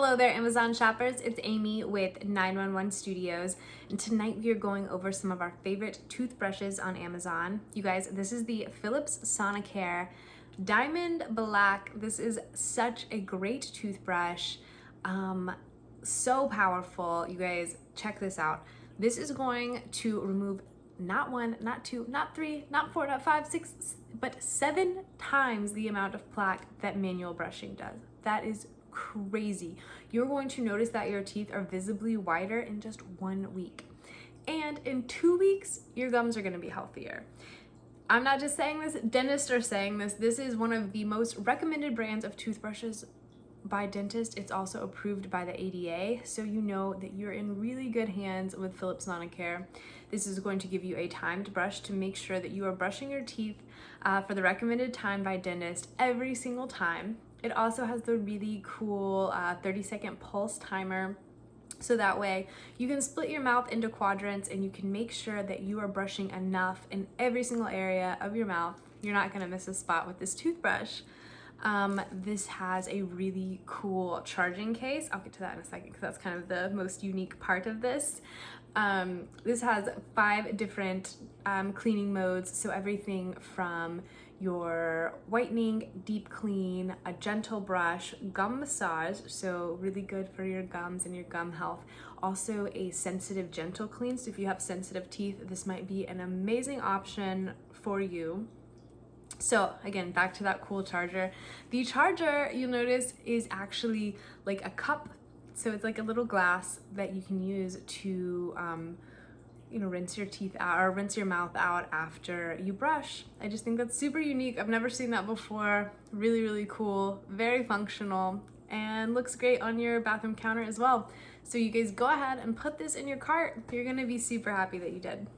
Hello there, Amazon shoppers. It's Amy with 911 Studios, and tonight we are going over some of our favorite toothbrushes on Amazon. You guys, this is the Philips Sonicare Diamond Black. This is such a great toothbrush. So powerful. You guys, check this out. This is going to remove not one, not two, not three, not four, not five, six, but 7 times the amount of plaque that manual brushing does. That is crazy. You're going to notice that your teeth are visibly whiter in just 1 week. And in 2 weeks, your gums are going to be healthier. I'm not just saying this, dentists are saying this. This is one of the most recommended brands of toothbrushes by dentists. It's also approved by the ADA, so you know that you're in really good hands with Philips Sonicare. This is going to give you a timed brush to make sure that you are brushing your teeth for the recommended time by dentist every single time. It also has the really cool 30-second pulse timer, so that way you can split your mouth into quadrants and you can make sure that you are brushing enough in every single area of your mouth. You're not gonna miss a spot with this toothbrush. This has a really cool charging case. I'll get to that in a second because that's kind of the most unique part of this. This has 5 different cleaning modes, so everything from your whitening, deep clean, a gentle brush, gum massage, so really good for your gums and your gum health. Also a sensitive gentle clean, so if you have sensitive teeth, this might be an amazing option for you. So again, back to that cool charger. The charger, you'll notice, is actually like a cup. So it's like a little glass that you can use to rinse your teeth out or rinse your mouth out after you brush. I just think that's super unique. I've never seen that before. Really, really cool, very functional, and looks great on your bathroom counter as well. So you guys go ahead and put this in your cart. You're gonna be super happy that you did.